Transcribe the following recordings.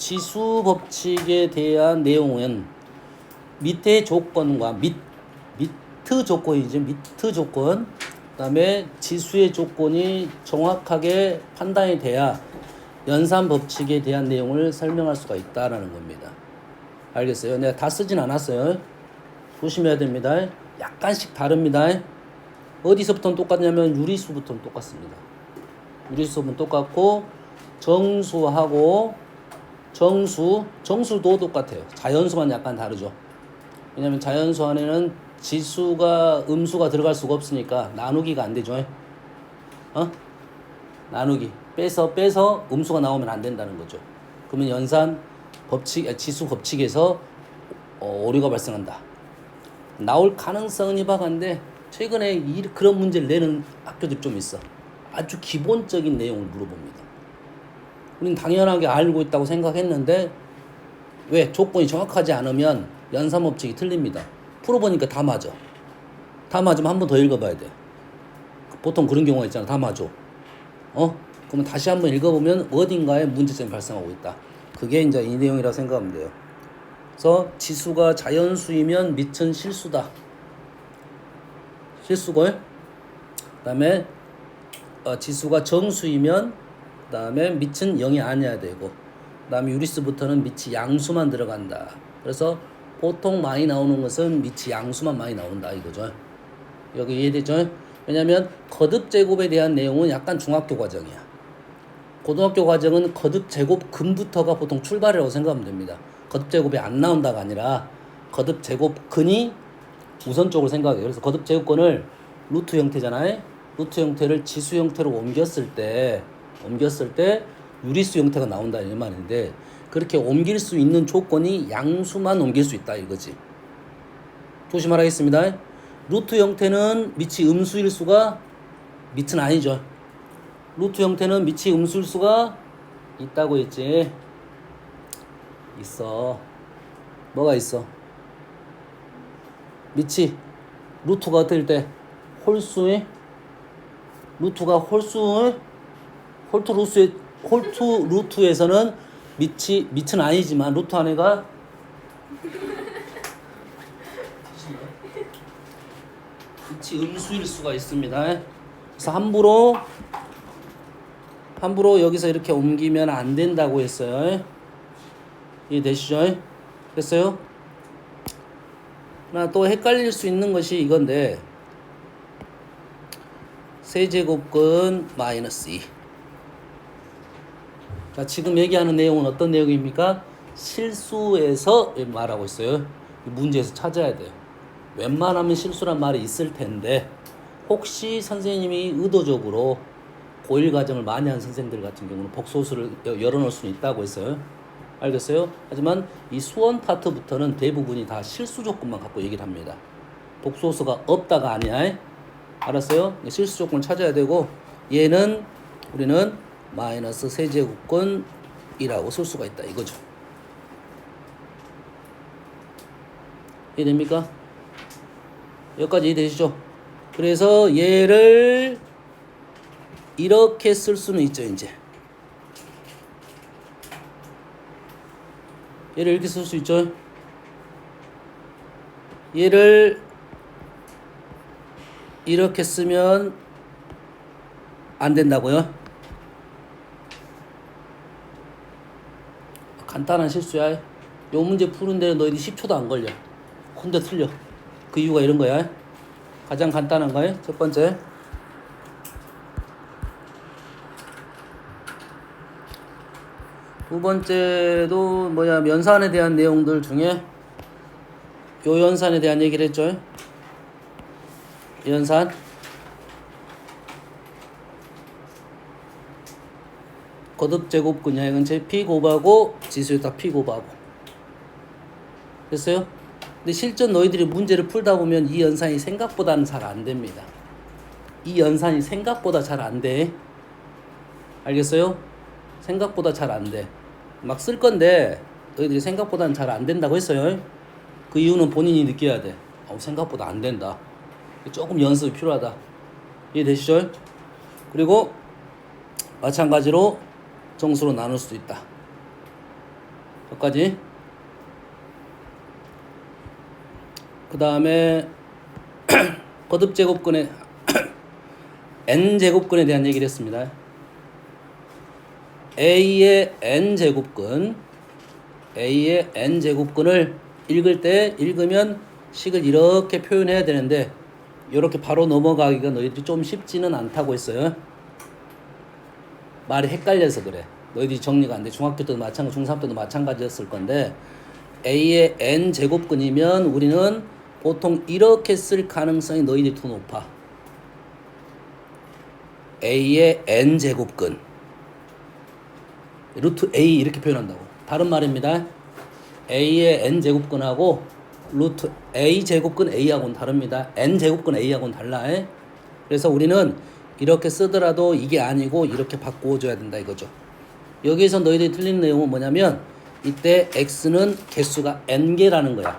지수 법칙에 대한 내용은 밑의 조건과 미트 조건이죠. 미트 조건. 그다음에 지수의 조건이 정확하게 판단이 돼야 연산 법칙에 대한 내용을 설명할 수가 있다라는 겁니다. 알겠어요? 내가 다 쓰진 않았어요. 조심해야 됩니다. 약간씩 다릅니다. 어디서부터는 똑같냐면 유리수부터는 똑같습니다. 유리수는 똑같고 정수하고 정수도 똑같아요. 자연수만 약간 다르죠. 왜냐면 자연수 안에는 지수가 음수가 들어갈 수가 없으니까 나누기가 안 되죠. 나누기 빼서 음수가 나오면 안 된다는 거죠. 그러면 연산 법칙 지수 법칙에서 오류가 발생한다. 나올 가능성은 희박한데 최근에 그런 문제를 내는 학교들이 좀 있어. 아주 기본적인 내용을 물어봅니다. 우린 당연하게 알고 있다고 생각했는데 왜? 조건이 정확하지 않으면 연산 법칙이 틀립니다. 풀어보니까 다 맞아. 다 맞으면 한 번 더 읽어봐야 돼. 보통 그런 경우가 있잖아. 다 맞아. 그러면 다시 한번 읽어보면 어딘가에 문제점이 발생하고 있다. 그게 이제 이 내용이라고 생각하면 돼요. 그래서 지수가 자연수이면 밑은 실수다. 실수고, 그 다음에 지수가 정수이면 그 다음에 밑은 0이 아니어야 되고, 그 다음에 유리수부터는 밑이 양수만 들어간다. 그래서 보통 많이 나오는 것은 밑이 양수만 많이 나온다 이거죠. 여기 이해되죠? 왜냐면 거듭 제곱에 대한 내용은 약간 중학교 과정이야. 고등학교 과정은 거듭 제곱 근부터가 보통 출발이라고 생각하면 됩니다. 거듭 제곱이 안 나온다가 아니라 거듭 제곱 근이 우선적으로 생각해요. 그래서 거듭 제곱근을 루트 형태잖아요. 루트 형태를 지수 형태로 옮겼을 때 유리수 형태가 나온다 이 말인데, 그렇게 옮길 수 있는 조건이 양수만 옮길 수 있다 이거지. 조심하라겠습니다. 루트 형태는 밑이 음수일 수가 밑은 아니죠. 루트 형태는 밑이 음수일 수가 있다고 했지. 있어. 뭐가 있어? 밑이 루트가 어떨 때 홀수의 루트가 홀수 루트에서는 밑은 아니지만 루트 안에가 밑이 음수일 수가 있습니다. 그래서 함부로 여기서 이렇게 옮기면 안 된다고 했어요. 이해되시죠? 됐어요? 나 또 헷갈릴 수 있는 것이 이건데, 세제곱근 마이너스 2. 자, 지금 얘기하는 내용은 어떤 내용입니까? 실수에서 말하고 있어요. 문제에서 찾아야 돼요. 웬만하면 실수란 말이 있을 텐데 혹시 선생님이 의도적으로 고1 과정을 많이 한 선생님들 같은 경우는 복소수를 열어놓을 수는 있다고 했어요. 알겠어요? 하지만 이 수원 파트부터는 대부분이 다 실수 조건만 갖고 얘기를 합니다. 복소수가 없다가 아니야. 알았어요? 실수 조건을 찾아야 되고, 얘는 우리는 마이너스 세제곱근이라고 쓸 수가 있다 이거죠. 이해됩니까? 여기까지 이해되시죠? 그래서 얘를 이렇게 쓸 수는 있죠. 이제 얘를 이렇게 쓸 수 있죠. 얘를 이렇게 쓰면 안 된다고요? 간단한 실수야. 요 문제 푸는데 너희들이 10초도 안 걸려. 혼자 틀려. 그 이유가 이런 거야. 가장 간단한 거예요. 첫 번째, 두 번째도 연산에 대한 내용들 중에 요 연산에 대한 얘기를 했죠. 연산 거듭 제곱근이야. 이건 제 P 곱하고 지수에다 P 곱하고. 됐어요? 근데 실전 너희들이 문제를 풀다 보면 이 연산이 생각보다는 잘 안 됩니다. 이 연산이 생각보다 잘 안 돼. 알겠어요? 생각보다 잘 안 돼. 막 쓸 건데 너희들이 생각보다는 잘 안 된다고 했어요. 그 이유는 본인이 느껴야 돼. 생각보다 안 된다. 조금 연습이 필요하다. 이해되시죠? 그리고 마찬가지로 정수로 나눌 수도 있다. 여기까지. 그 다음에 거듭제곱근의 n제곱근에 대한 얘기를 했습니다. a의 n제곱근, a의 n제곱근을 읽으면 식을 이렇게 표현해야 되는데 이렇게 바로 넘어가기가 너희들이 좀 쉽지는 않다고 했어요. 말이 헷갈려서 그래. 너희들이 정리가 안 돼. 중학교 때도 마찬가지, 중3 때도 마찬가지였을 건데 a의 n제곱근이면 우리는 보통 이렇게 쓸 가능성이 너희들이 더 높아. a의 n제곱근 루트 a 이렇게 표현한다고. 다른 말입니다. a의 n제곱근하고 루트 a제곱근 a하고는 다릅니다. n제곱근 a하고는 달라. 그래서 우리는 이렇게 쓰더라도 이게 아니고 이렇게 바꾸어줘야 된다 이거죠. 여기에서 너희들이 틀린 내용은 뭐냐면 이때 x는 개수가 n개라는 거야.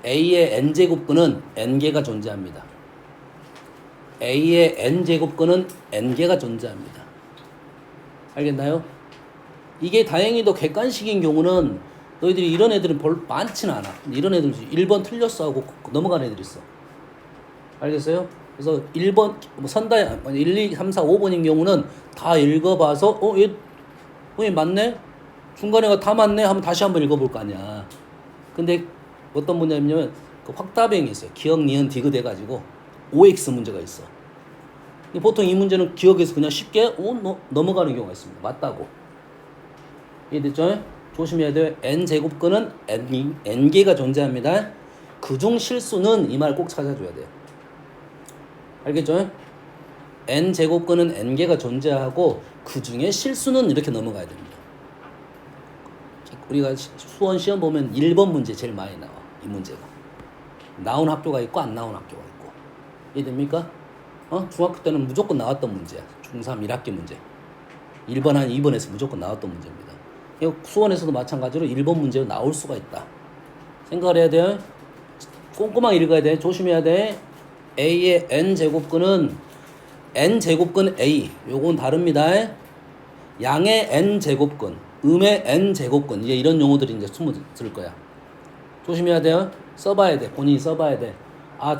a의 n제곱근은 n개가 존재합니다. a의 n제곱근은 n개가 존재합니다. 알겠나요? 이게 다행히도 객관식인 경우는 너희들이 이런 애들은 별로 많지는 않아. 이런 애들 1번 틀렸어 하고 넘어가는 애들이 있어. 알겠어요? 그래서 1번 선다에 1, 2, 3, 4, 5번인 경우는 다 읽어봐서 얘 맞네? 중간에가 다 맞네? 하면 다시 한번 읽어볼 거 아니야. 근데 어떤 문제냐면 그 확답형이 있어요. 기억, 니은, 디귿 해가지고 OX 문제가 있어. 보통 이 문제는 기억에서 그냥 쉽게 넘어가는 경우가 있습니다. 맞다고. 이해됐죠? 조심해야 돼요. n제곱근은 n개가 존재합니다. 그중 실수는 이 말 꼭 찾아줘야 돼요. 알겠죠? n제곱근은 n개가 존재하고 그 중에 실수는 이렇게 넘어가야 됩니다. 우리가 수원 시험 보면 1번 문제 제일 많이 나와. 이 문제가. 나온 학교가 있고 안 나온 학교가 있고. 이해됩니까? 중학교 때는 무조건 나왔던 문제야. 중3 1학기 문제. 1번 한 2번에서 무조건 나왔던 문제입니다. 수원에서도 마찬가지로 1번 문제가 나올 수가 있다. 생각을 해야 돼요. 꼼꼼하게 읽어야 돼. 조심해야 돼. a의 n제곱근은 n제곱근 a. 요건 다릅니다. 양의 n제곱근, 음의 n제곱근. 이제 이런 용어들이 이제 숨어들 거야. 조심해야 돼요. 써봐야 돼. 본인이 써봐야 돼.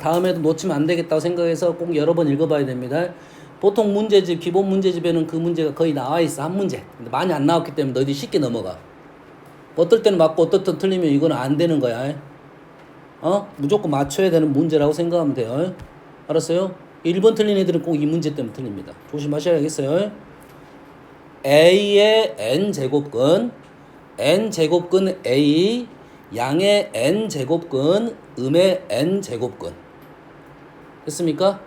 다음에도 놓치면 안 되겠다고 생각해서 꼭 여러 번 읽어봐야 됩니다. 보통 문제집, 기본 문제집에는 그 문제가 거의 나와 있어. 한 문제. 근데 많이 안 나왔기 때문에 너희들이 쉽게 넘어가. 어떨 때는 맞고 어떨 때는 틀리면 이거는 안 되는 거야. 무조건 맞춰야 되는 문제라고 생각하면 돼요. 알았어요? 1번 틀린 애들은 꼭 이 문제 때문에 틀립니다. 조심하셔야겠어요. a의 n제곱근, n제곱근 a, 양의 n제곱근, 음의 n제곱근. 됐습니까?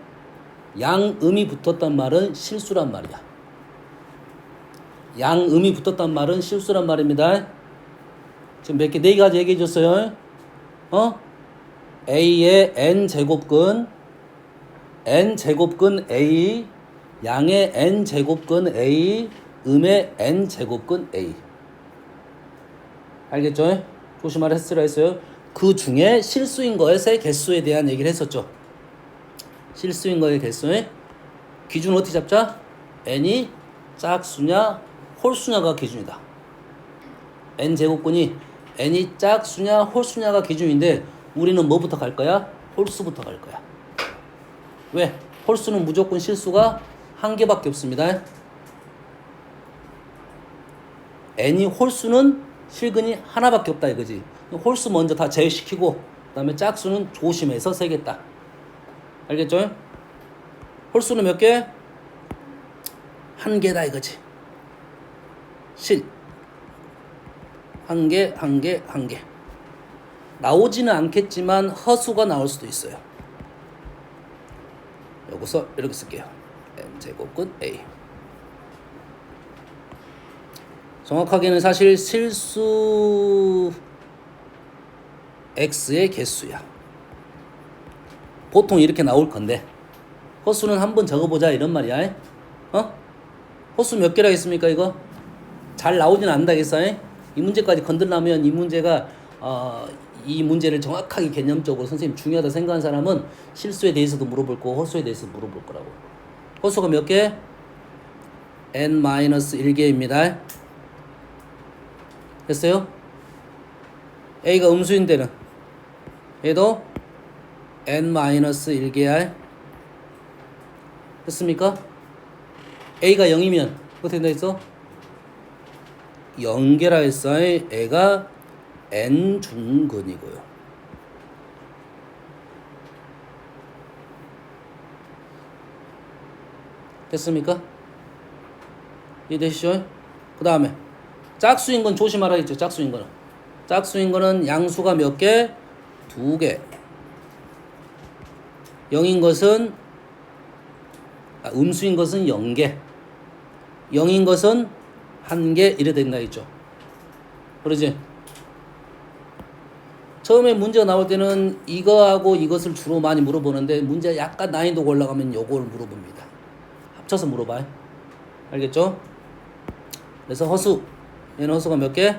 양음이 붙었단 말은 실수란 말이야. 양음이 붙었단 말은 실수란 말입니다. 지금 몇 개, 4가지 얘기해 줬어요. a의 n제곱근, n제곱근 a, 양의 n제곱근 a, 음의 n제곱근 a. 알겠죠? 조심하라 했어요. 그 중에 실수인 것의 개수에 대한 얘기를 했었죠. 실수인 것의 개수에 기준을 어떻게 잡자? n이 짝수냐 홀수냐가 기준이다. n제곱근이 n이 짝수냐 홀수냐가 기준인데 우리는 뭐부터 갈 거야? 홀수부터 갈 거야. 왜? 홀수는 무조건 실수가 한 개밖에 없습니다. n이 홀수는 실근이 하나밖에 없다 이거지. 홀수 먼저 다 제외시키고 그 다음에 짝수는 조심해서 세겠다. 알겠죠? 홀수는 몇 개? 한 개다 이거지. 한 개. 나오지는 않겠지만 허수가 나올 수도 있어요. 여기서 이렇게 쓸게요. n제곱근 a. 정확하게는 사실 실수 x의 개수야. 보통 이렇게 나올 건데 허수는 한번 적어보자 이런 말이야. 허수 몇 개라 했습니까 이거? 잘 나오진 않다겠어. 이 문제까지 건들려면 이 문제가 이 문제를 정확하게 개념적으로 선생님 중요하다 생각하는 사람은 실수에 대해서도 물어볼 거고 허수에 대해서도 물어볼 거라고. 허수가 몇 개? n-1개입니다. 됐어요? A가 음수인 데는 얘도 n-1개야. 됐습니까? A가 0이면 어떻게 된다 했어? 0개라 했어. 애가 n중근이고요. 됐습니까? 이해되시죠? 그 다음에 짝수인 건 조심하라 했죠. 짝수인 거는. 짝수인 거는 양수가 몇 개? 2개. 0인 것은 음수인 것은 0개. 0인 것은 1개 이래 된다 했죠. 그러지? 처음에 문제가 나올 때는 이거하고 이것을 주로 많이 물어보는데 문제가 약간 난이도가 올라가면 요걸 물어봅니다. 합쳐서 물어봐요. 알겠죠? 그래서 허수. 얘는 허수가 몇 개?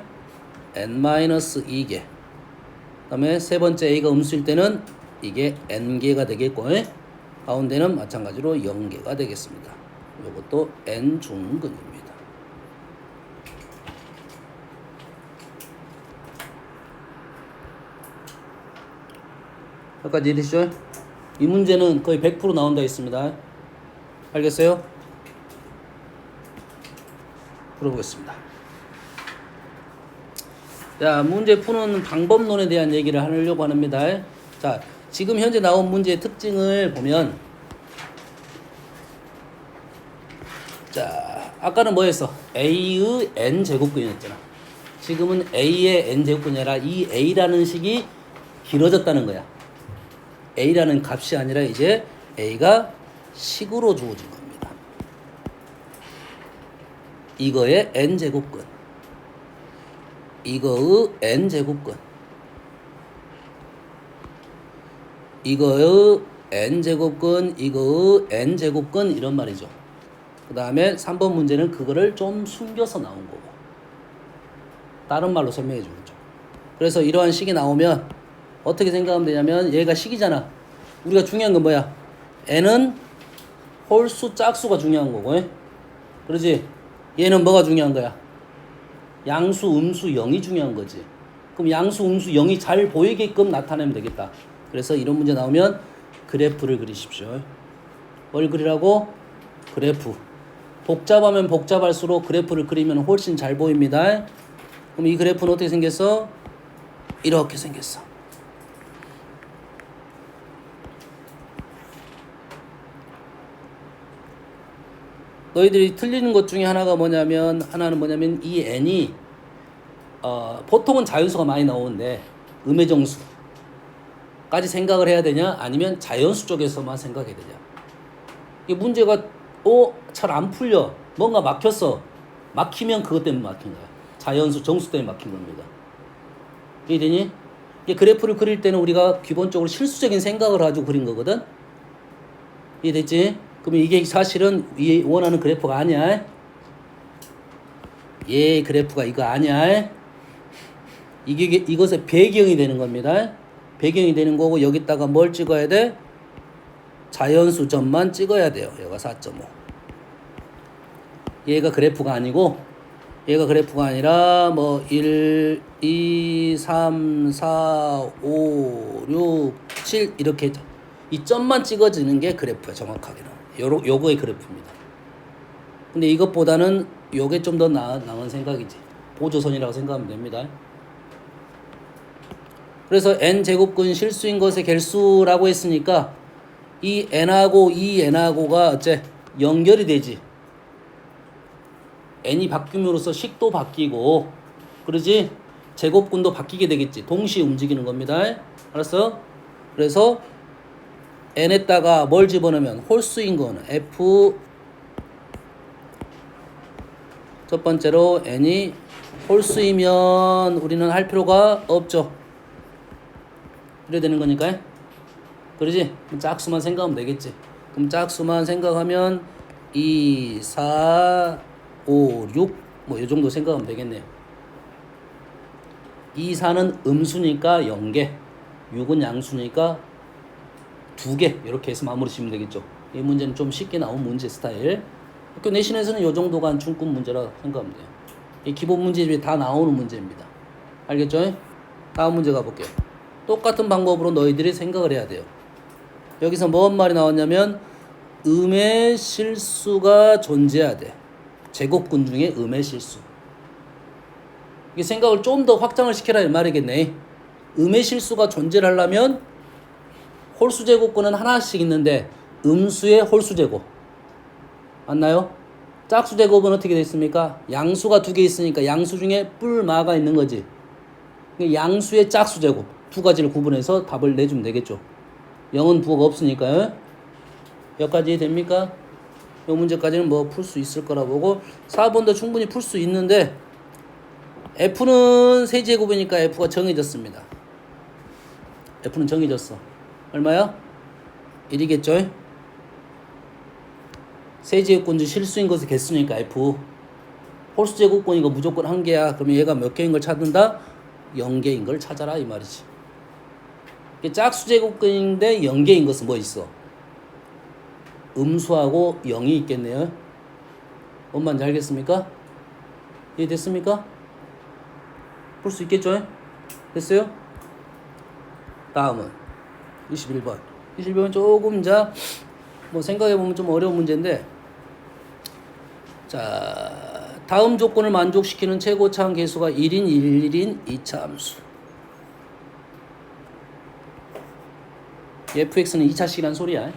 n-2개. 그 다음에 세 번째 a가 음수일 때는 이게 n개가 되겠고, 가운데는 마찬가지로 0개가 되겠습니다. 요것도 n중근입니다. 여기까지 이해되시죠? 이 문제는 거의 100% 나온다 했습니다. 알겠어요? 풀어보겠습니다. 자, 문제 푸는 방법론에 대한 얘기를 하려고 합니다. 자, 지금 현재 나온 문제의 특징을 보면, 자, 아까는 뭐였어? A의 n제곱근이었잖아. 지금은 A의 n제곱근이 아니라 이 A라는 식이 길어졌다는 거야. A라는 값이 아니라 이제 A가 식으로 주어진 겁니다. 이거의 n제곱근, 이거의 n제곱근, 이거의 n제곱근, 이거의 n제곱근 이런 말이죠. 그 다음에 3번 문제는 그거를 좀 숨겨서 나온 거고 다른 말로 설명해 주는 거죠. 그래서 이러한 식이 나오면 어떻게 생각하면 되냐면 얘가 식이잖아. 우리가 중요한 건 뭐야? n은 홀수 짝수가 중요한 거고, 그러지? 얘는 뭐가 중요한 거야? 양수, 음수, 0이 중요한 거지. 그럼 양수, 음수, 0이 잘 보이게끔 나타내면 되겠다. 그래서 이런 문제 나오면 그래프를 그리십시오. 뭘 그리라고? 그래프. 복잡하면 복잡할수록 그래프를 그리면 훨씬 잘 보입니다. 그럼 이 그래프는 어떻게 생겼어? 이렇게 생겼어. 너희들이 틀리는 것 중에 하나는 뭐냐면 이 n이 보통은 자연수가 많이 나오는데 음의 정수까지 생각을 해야 되냐 아니면 자연수 쪽에서만 생각해야 되냐. 이 문제가 잘 안 풀려. 뭔가 막혔어. 막히면 그것 때문에 막힌 거야. 자연수 정수 때문에 막힌 겁니다. 이해되니? 이 그래프를 그릴 때는 우리가 기본적으로 실수적인 생각을 가지고 그린 거거든. 이해됐지? 그러면 이게 사실은 원하는 그래프가 아니야. 얘 그래프가 이거 아니야. 이것의 배경이 되는 겁니다. 배경이 되는 거고 여기다가 뭘 찍어야 돼? 자연수점만 찍어야 돼요. 얘가 4.5. 얘가 그래프가 아니고 얘가 그래프가 아니라 뭐 1, 2, 3, 4, 5, 6, 7 이렇게 이 점만 찍어지는 게 그래프야. 정확하게는. 요거의 그래프입니다. 근데 이것보다는 요게 좀 더 나은 생각이지. 보조선이라고 생각하면 됩니다. 그래서 n제곱근 실수인 것의 개수라고 했으니까 이 n하고 이 n하고가 어째 연결이 되지. n이 바뀜으로써 식도 바뀌고 그러지? 제곱근도 바뀌게 되겠지. 동시에 움직이는 겁니다. 알았어? 그래서 n에다가 뭘 집어넣으면 홀수인 거는 f 첫 번째로 n이 홀수이면 우리는 할 필요가 없죠. 이래 되는 거니까. 그러지? 짝수만 생각하면 되겠지. 그럼 짝수만 생각하면 2, 4, 5, 6 뭐 이 정도 생각하면 되겠네요. 2, 4는 음수니까 0개, 6은 양수니까 2개 이렇게 해서 마무리 지으면 되겠죠. 이 문제는 좀 쉽게 나온 문제 스타일. 학교 내신에서는 이 정도가 중급 문제라 생각하면 돼요. 이 기본 문제집에 다 나오는 문제입니다. 알겠죠? 다음 문제 가볼게요. 똑같은 방법으로 너희들이 생각을 해야 돼요. 여기서 뭔 말이 나왔냐면 음의 실수가 존재해야 돼. 제곱근 중에 음의 실수. 이 생각을 좀 더 확장을 시켜라 이 말이겠네. 음의 실수가 존재를 하려면 홀수 제곱근은 하나씩 있는데 음수의 홀수 제곱 맞나요? 짝수 제곱은 어떻게 되어 있습니까? 양수가 두 개 있으니까 양수 중에 뿔마가 있는 거지. 양수의 짝수 제곱 두 가지를 구분해서 답을 내주면 되겠죠. 0은 부호가 없으니까요. 여기까지 됩니까? 이 문제까지는 뭐 풀 수 있을 거라 보고 4번도 충분히 풀 수 있는데 F는 세제곱이니까 F가 정해졌습니다. F는 정해졌어. 얼마야? 1이겠죠? 세제곱근 중 실수인 것의 개수니까 F. 홀수제곱근이니까 무조건 한 개야. 그러면 얘가 몇 개인 걸 찾는다? 0개인 걸 찾아라 이 말이지. 짝수제곱근인데 0개인 것은 뭐 있어? 음수하고 0이 있겠네요. 뭔 말인지 알겠습니까? 이해됐습니까? 풀 수 있겠죠? 됐어요? 다음은 21번. 21번 조금 뭐 생각해보면 좀 어려운 문제인데 자 다음 조건을 만족시키는 최고차항 계수가 1인 1인 2차 함수. fx는 2차식이란 소리야.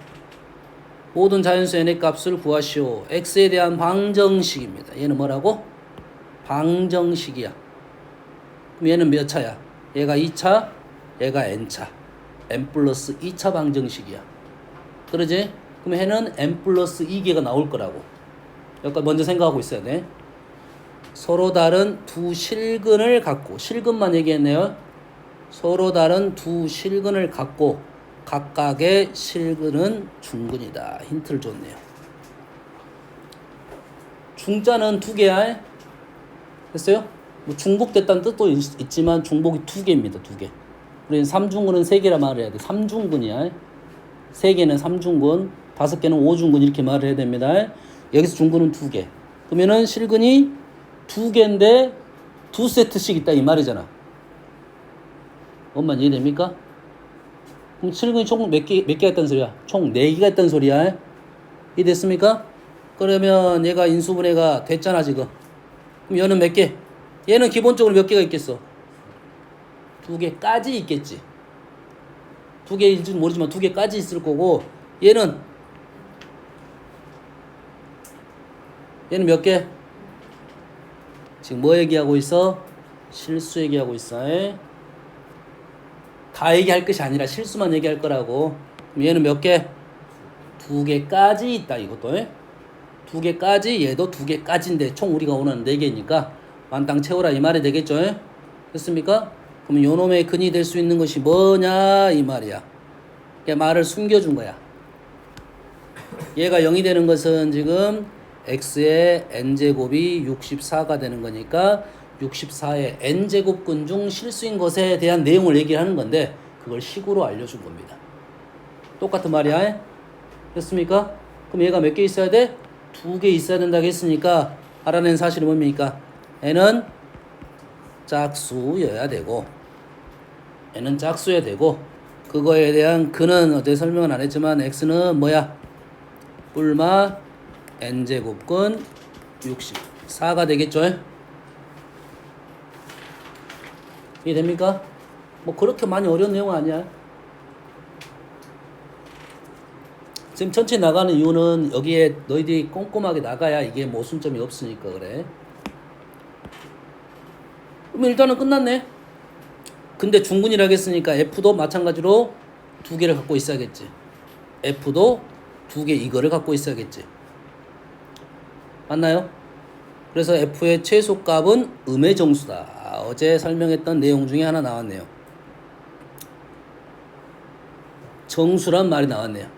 모든 자연수 n의 값을 구하시오. x에 대한 방정식입니다. 얘는 뭐라고? 방정식이야. 그럼 얘는 몇 차야? 얘가 2차, 얘가 n차. n 플러스 2차 방정식이야. 그러지? 그럼 얘는 n 플러스 2개가 나올 거라고. 여기까지 먼저 생각하고 있어야 돼. 서로 다른 두 실근을 갖고, 실근만 얘기했네요. 서로 다른 두 실근을 갖고 각각의 실근은 중근이다. 힌트를 줬네요. 중자는 두 개야. 됐어요? 뭐 중복됐다는 뜻도 있지만 중복이 두 개입니다. 두 개. 우리는 3중근은 3개라 말을 해야 돼. 3중근이야. 3개는 3중근, 5개는 5중근 이렇게 말을 해야 됩니다. 여기서 중근은 2개. 그러면은 실근이 2개인데 2세트씩 있다 이 말이잖아. 엄마 이해됩니까? 그럼 실근이 총 몇 개가 있다는 소리야? 총 4개가 있다는 소리야. 이해됐습니까? 그러면 얘가 인수분해가 됐잖아 지금. 그럼 얘는 몇 개? 얘는 기본적으로 몇 개가 있겠어? 2개까지 있겠지. 2개일지는 모르지만 2개까지 있을 거고 얘는 몇 개? 지금 뭐 얘기하고 있어? 실수 얘기하고 있어. 다 얘기할 것이 아니라 실수만 얘기할 거라고. 그럼 얘는 몇 개? 2개까지 있다 이것도. 2개까지 얘도 2개까지인데 총 우리가 원하는 4개니까 만땅 채워라 이 말이 되겠죠. 됐습니까? 그럼 요놈의 근이 될 수 있는 것이 뭐냐 이 말이야. 그러니까 말을 숨겨준 거야. 얘가 0이 되는 것은 지금 x의 n제곱이 64가 되는 거니까 64의 n제곱근 중 실수인 것에 대한 내용을 얘기하는 건데 그걸 식으로 알려준 겁니다. 똑같은 말이야. 됐습니까? 그럼 얘가 몇 개 있어야 돼? 2개 있어야 된다고 했으니까 알아낸 사실은 뭡니까? n은 짝수여야 되고 n은 짝수여야 되고 그거에 대한 근은 어제 설명은 안 했지만 x는 뭐야? 뿔마 n제곱근 64가 되겠죠? 이해됩니까? 뭐 그렇게 많이 어려운 내용은 아니야. 지금 전체 나가는 이유는 여기에 너희들이 꼼꼼하게 나가야 이게 모순점이 없으니까 그래. 그럼 일단은 끝났네. 근데 중근이라고 했으니까 F도 마찬가지로 2개를 갖고 있어야겠지. F도 2개 이거를 갖고 있어야겠지. 맞나요? 그래서 F의 최소값은 음의 정수다. 어제 설명했던 내용 중에 하나 나왔네요. 정수란 말이 나왔네요.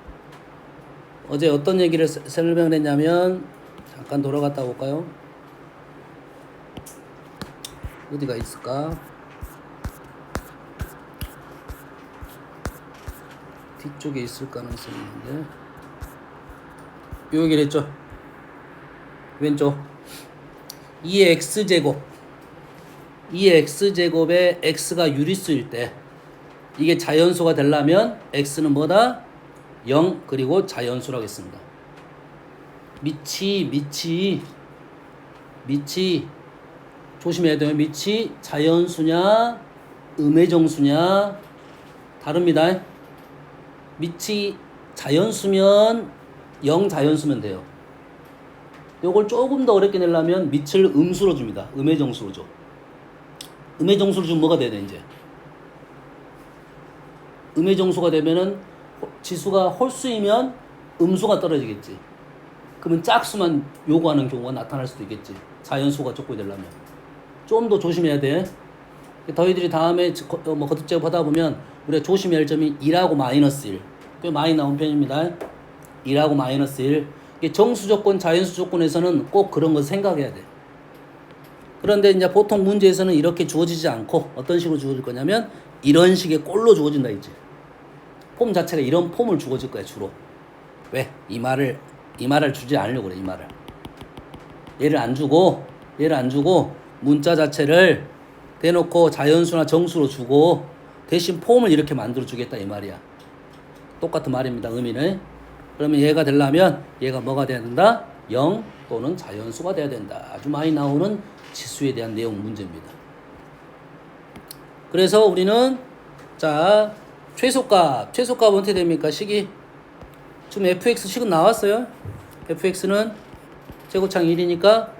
어제 어떤 얘기를 설명을 했냐면 잠깐 돌아갔다 볼까요? 어디가 있을까? 뒤쪽에 있을 가능성이 있는데 요 얘기를 했죠. 왼쪽 2의 x제곱 2의 x제곱에 x가 유리수일 때 이게 자연수가 되려면 x는 뭐다? 0 그리고 자연수라고 했습니다. 밑이 조심해야 돼요. 밑이 자연수냐 음의 정수냐 다릅니다. 밑이 자연수면 0 자연수면 돼요. 요걸 조금 더 어렵게 내려면 밑을 음수로 줍니다. 음의 정수로 줘. 음의 정수로 주면 뭐가 돼야 돼 이제? 음의 정수가 되면은 지수가 홀수이면 음수가 떨어지겠지. 그러면 짝수만 요구하는 경우가 나타날 수도 있겠지. 자연수가 족보이 되려면. 좀 더 조심해야 돼. 너희들이 다음에 뭐 거듭제곱 하다 보면 우리가 조심해야 할 점이 2하고 마이너스 1. 꽤 많이 나온 편입니다. 2하고 마이너스 1. 이게 정수 조건, 자연수 조건에서는 꼭 그런 거 생각해야 돼. 그런데 이제 보통 문제에서는 이렇게 주어지지 않고 어떤 식으로 주어질 거냐면 이런 식의 꼴로 주어진다 이제. 폼 자체가 이런 폼을 주어질 거야 주로. 왜? 이 말을 주지 않으려고 그래 이 말을. 얘를 안 주고 문자 자체를 대놓고 자연수나 정수로 주고 대신 폼을 이렇게 만들어 주겠다 이 말이야. 똑같은 말입니다 의미는. 그러면 얘가 되려면 얘가 뭐가 돼야 된다? 0 또는 자연수가 돼야 된다. 아주 많이 나오는 지수에 대한 내용 문제입니다. 그래서 우리는 자 최소값 어떻게 됩니까? 식이 지금 fx 식은 나왔어요. fx는 제곱창 1이니까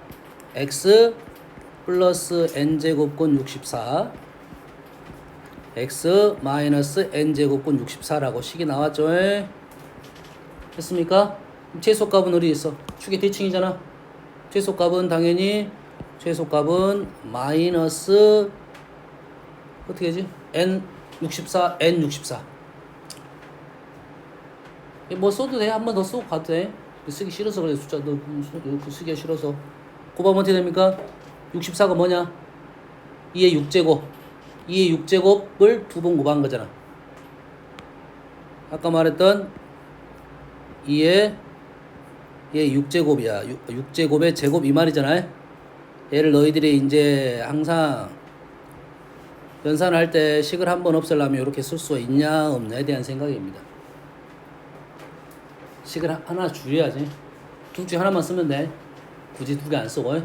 x 플러스 n제곱분 64 x 마이너스 n제곱분 64라고 식이 나왔죠. 됐습니까? 최소값은 어디 있어? 축의 대칭이잖아. 최소값은 당연히 마이너스 어떻게 하지? n64 뭐 써도 돼. 한 번 더 쓰고 가도 돼. 쓰기 싫어서 그래. 숫자 너 쓰기가 싫어서. 곱하면 어떻게 됩니까? 64가 뭐냐? 2의 6제곱 2의 6제곱을 두 번 곱한 거잖아. 아까 말했던 2의 6제곱이야. 6제곱의 제곱 이 말이잖아. 얘를 너희들이 이제 항상 연산할 때 식을 한 번 없애려면 이렇게 쓸 수 있냐 없냐에 대한 생각입니다. 식을 하나 줄여야지. 둘 중에 하나만 쓰면 돼. 굳이 두 개 안 쓰고.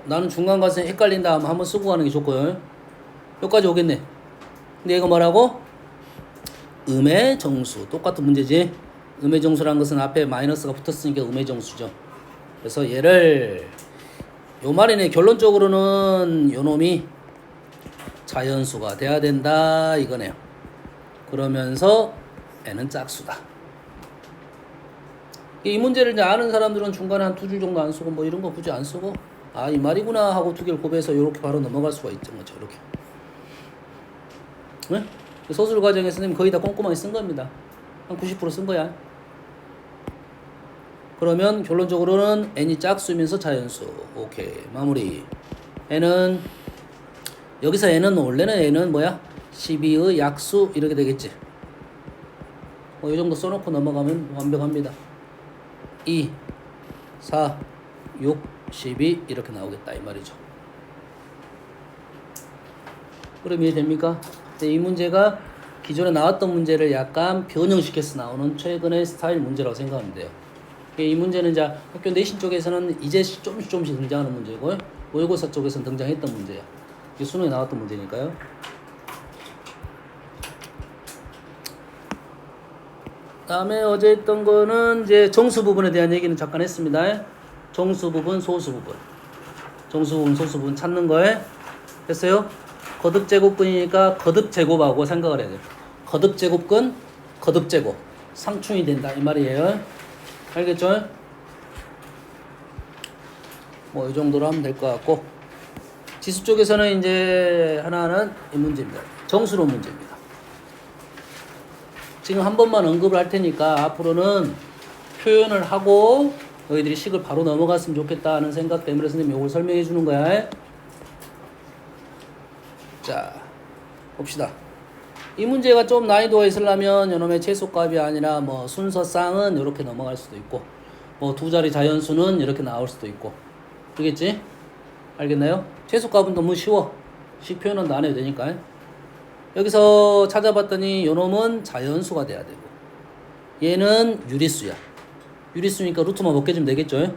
나는 중간 가서 헷갈린다 하면 한번 쓰고 가는 게 좋고요. 여기까지 오겠네. 근데 이거 뭐라고? 음의 정수. 똑같은 문제지. 음의 정수라는 것은 앞에 마이너스가 붙었으니까 음의 정수죠. 그래서 얘를 요 말이네. 결론적으로는 요 놈이 자연수가 돼야 된다 이거네요. 그러면서 n은 짝수다. 이 문제를 이제 아는 사람들은 중간에 한 두 줄 정도 안 쓰고 뭐 이런 거 굳이 안 쓰고 이 말이구나 하고 두 개를 곱해서 이렇게 바로 넘어갈 수가 있는 거죠. 이렇게. 네? 서술 과정에 선생님 거의 다 꼼꼼하게 쓴 겁니다. 한 90% 쓴 거야. 그러면 결론적으로는 n이 짝수면서 자연수. 오케이 마무리. n은 여기서 n은 원래는 n은 뭐야? 12의 약수 이렇게 되겠지. 이 정도 써놓고 넘어가면 완벽합니다. 2, 4, 6, 12 이렇게 나오겠다 이 말이죠. 그럼 이해됩니까? 이 문제가 기존에 나왔던 문제를 약간 변형시켜서 나오는 최근의 스타일 문제라고 생각하면 돼요. 이 문제는 이제 학교 내신 쪽에서는 이제 조금씩 등장하는 문제고 모의고사 쪽에서는 등장했던 문제야. 이게 수능에 나왔던 문제니까요. 다음에 어제 했던 거는 이제 정수 부분에 대한 얘기는 잠깐 했습니다. 정수 부분, 소수 부분. 정수 부분, 소수 부분 찾는 거에 됐어요? 거듭 제곱근이니까 거듭 제곱하고 생각을 해야 돼요. 거듭 제곱근, 거듭 제곱. 상충이 된다 이 말이에요. 알겠죠? 뭐 이 정도로 하면 될 것 같고 지수 쪽에서는 이제 하나는 이 문제입니다. 정수로 문제입니다. 지금 한 번만 언급을 할 테니까 앞으로는 표현을 하고 너희들이 식을 바로 넘어갔으면 좋겠다는 생각 때문에 선생님이 이걸 설명해 주는 거야. 자, 봅시다. 이 문제가 좀 난이도가 있으려면 요놈의 최소값이 아니라 뭐 순서상은 이렇게 넘어갈 수도 있고 뭐 두 자리 자연수는 이렇게 나올 수도 있고 그러겠지? 알겠나요? 최소값은 너무 쉬워. 식 표현은 안 해도 되니까. 여기서 찾아봤더니 요놈은 자연수가 돼야 되고 얘는 유리수야. 유리수니까 루트만 몇 개 주면 되겠죠.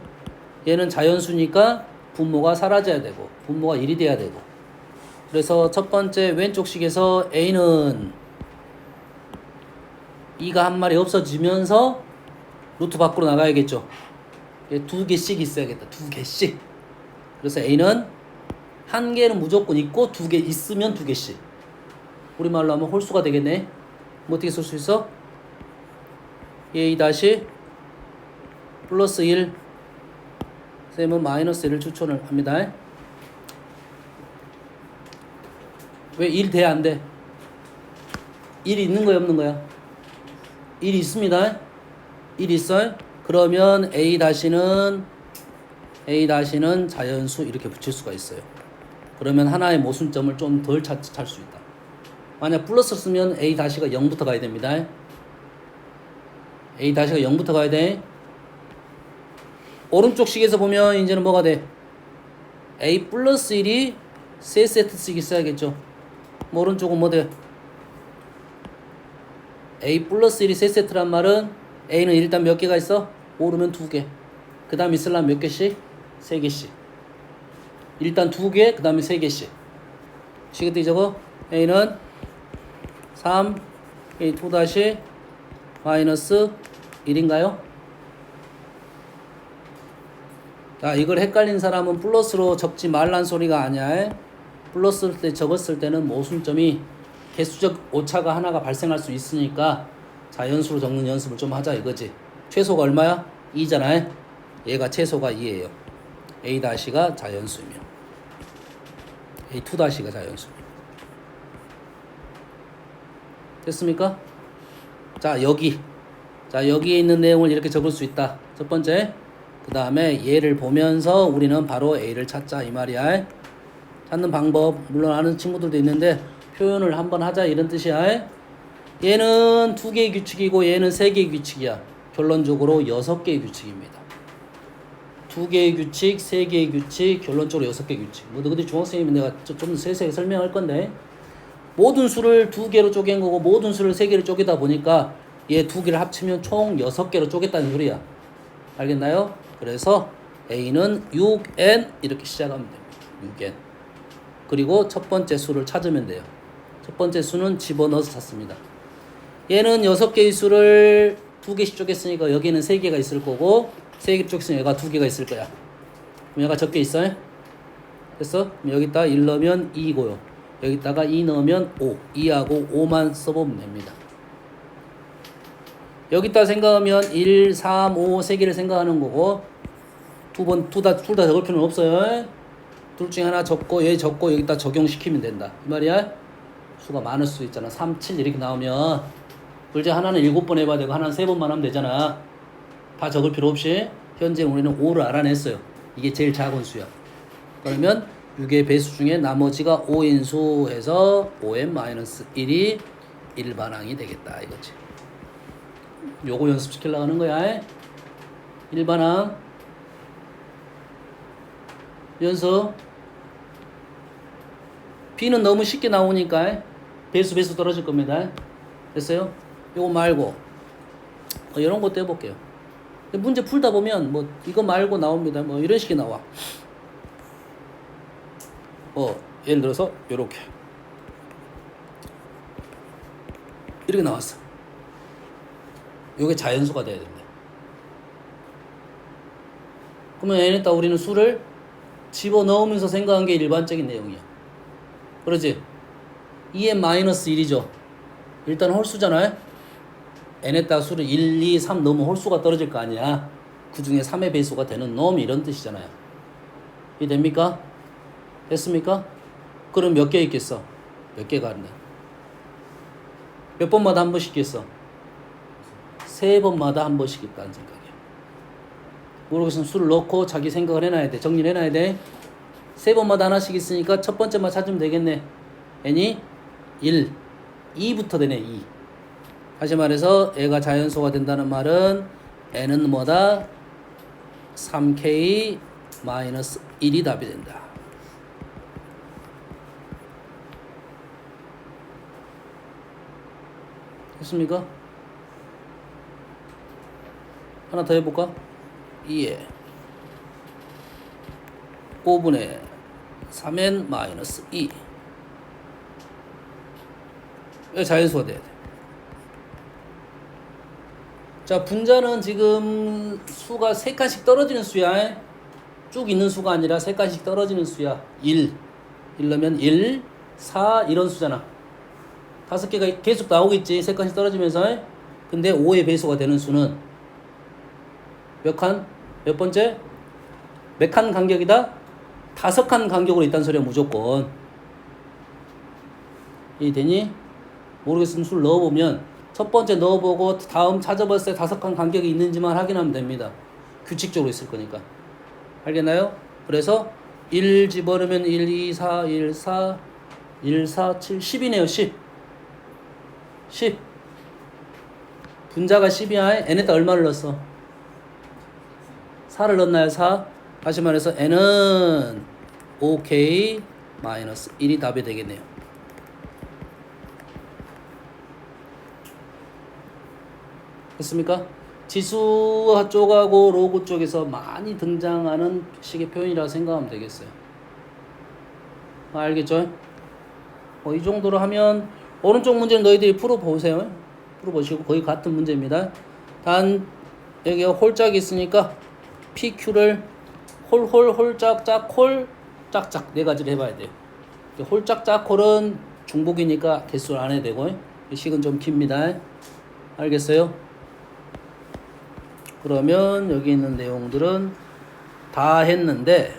얘는 자연수니까 분모가 사라져야 되고 분모가 1이 돼야 되고. 그래서 첫 번째 왼쪽 식에서 A는 2가 한 마리 없어지면서 루트 밖으로 나가야겠죠. 두 개씩 있어야겠다. 두 개씩. 그래서 A는 한 개는 무조건 있고 두 개 있으면 두 개씩. 우리말로 하면 홀수가 되겠네. 뭐 어떻게 쓸 수 있어? A 다시 플러스 1 쌤은 마이너스 1을 추천을 합니다. 왜 1 돼? 안 돼? 1이 있는 거야 없는 거야? 1이 있습니다. 1 있어요? 그러면 A 다시는 자연수 이렇게 붙일 수가 있어요. 그러면 하나의 모순점을 좀 덜 찾을 수 있다. 만약 플러스 쓰면 A 다시가 0부터 가야 됩니다. A 다시가 0부터 가야 돼. 오른쪽 식에서 보면 이제는 뭐가 돼? A 플러스 1이 3세트씩 있어야겠죠. 뭐 오른쪽은 뭐 돼? A 플러스 1이 3세트란 말은 A는 일단 몇 개가 있어? 오르면 2개. 그 다음 있으려면 몇 개씩? 3개씩. 일단 2개, 그 다음에 3개씩. 시계띠 저거? A는 3, A 2 다시 마이너스 1인가요? 자, 이걸 헷갈린 사람은 플러스로 적지 말란 소리가 아니야. 플러스 때 적었을 때는 모순점이 개수적 오차가 하나가 발생할 수 있으니까 자연수로 적는 연습을 좀 하자 이거지. 최소가 얼마야? 2잖아. 얘가 최소가 2예요. A-가 자연수이며 A2-가 자연수이며. 됐습니까? 자, 여기에 있는 내용을 이렇게 적을 수 있다. 첫 번째. 그 다음에 얘를 보면서 우리는 바로 A를 찾자 이 말이야. 찾는 방법 물론 아는 친구들도 있는데 표현을 한번 하자 이런 뜻이야. 얘는 2개의 규칙이고 얘는 3개의 규칙이야. 결론적으로 6개의 규칙입니다. 2개의 규칙, 3개의 규칙, 결론적으로 6개의 규칙. 뭐 근데 중학생이면 내가 좀 세세하게 설명할 건데 모든 수를 2개로 쪼갠 거고 모든 수를 3개로 쪼개다 보니까 얘 2개를 합치면 총 6개로 쪼갰다는 소리야. 알겠나요? 그래서 A는 6n 이렇게 시작하면 됩니다. 6n. 그리고 첫 번째 수를 찾으면 돼요. 첫 번째 수는 집어넣어서 찾습니다. 얘는 6개의 수를 2개씩 쪼갰으니까 여기는 3개가 있을 거고 3개 쪼갰으니까 얘가 2개가 있을 거야. 그럼 얘가 적게 있어요? 됐어? 그럼 여기다가 1 넣으면 2고요. 여기다가 2 넣으면 5. 2하고 5만 써보면 됩니다. 여기다 생각하면 1, 3, 5, 3개를 생각하는 거고 둘 다 적을 필요는 없어요. 둘 중에 하나 적고 얘 적고 여기다 적용시키면 된다. 이 말이야? 수가 많을 수 있잖아. 3, 7 이렇게 나오면 둘 중에 하나는 7번 해봐야 되고 하나는 3번만 하면 되잖아. 다 적을 필요 없이 현재 우리는 5를 알아냈어요. 이게 제일 작은 수야. 그러면 6의 배수 중에 나머지가 5인수 해서 5n-1이 일반항이 되겠다 이거지. 요거 연습시키려고 하는 거야. 일반항 연습. B는 너무 쉽게 나오니까 배수 떨어질 겁니다. 됐어요? 요거 말고 이런 것도 해볼게요. 문제 풀다 보면 뭐 이거 말고 나옵니다. 뭐 이런 식이 나와. 예를 들어서 요렇게 이렇게 나왔어. 요게 자연수가 돼야 된다. 그러면 얘네따 우리는 수를 집어넣으면서 생각한 게 일반적인 내용이야. 그러지? 2n-1이죠. 일단 홀수잖아요. n에다가 수를 1, 2, 3 넣으면 홀수가 떨어질 거 아니야. 그 중에 3의 배수가 되는 놈 이런 뜻이잖아요. 이해됩니까? 됐습니까? 그럼 몇 개 있겠어? 몇 개가 안 돼? 몇 번마다 한 번씩 있겠어? 3번마다 한 번씩 있다는 생각이야. 모르겠으면 수를 넣고 자기 생각을 해놔야 돼. 정리를 해놔야 돼. 3번마다 하나씩 있으니까 첫 번째만 찾으면 되겠네. n이 1, 2부터 되네. 2. 다시 말해서 얘가 자연수가 된다는 말은 n은 뭐다? 3k-1이 답이 된다. 됐습니까? 하나 더 해볼까? 2에 5분의 3n 마이너스 2. 이거 자연수가 돼야 돼. 자, 분자는 지금 수가 3칸씩 떨어지는 수야. 쭉 있는 수가 아니라 3칸씩 떨어지는 수야. 1 넣으면 1, 4 이런 수잖아. 5개가 계속 나오겠지. 3칸씩 떨어지면서. 근데 5의 배수가 되는 수는 몇 칸? 몇 번째? 몇 칸 간격이다? 5칸 간격으로 있다는 소리야, 무조건. 이해되니? 모르겠으면 술 넣어보면 첫 번째 넣어보고 다음 찾아봤을 때 5칸 간격이 있는지만 확인하면 됩니다. 규칙적으로 있을 거니까. 알겠나요? 그래서 1 집어넣으면 1, 2, 4, 1, 4, 1, 4, 7, 10이네요. 10. 10. 분자가 10이야. n에다 얼마를 넣었어? 4를 넣었나요? 4. 다시 말해서 n은 5k 마이너스 1이 답이 되겠네요. 됐습니까? 지수 쪽하고 로그 쪽에서 많이 등장하는 식의 표현이라고 생각하면 되겠어요. 알겠죠? 이 정도로 하면 오른쪽 문제는 너희들이 풀어보세요. 풀어보시고 거의 같은 문제입니다. 단 여기가 홀짝이 있으니까 PQ를 홀짝짝 홀짝짝 네 가지를 해봐야 돼요. 홀짝짝 홀은 중복이니까 개수를 안 해도 되고 식은 좀 깁니다. 알겠어요? 그러면 여기 있는 내용들은 다 했는데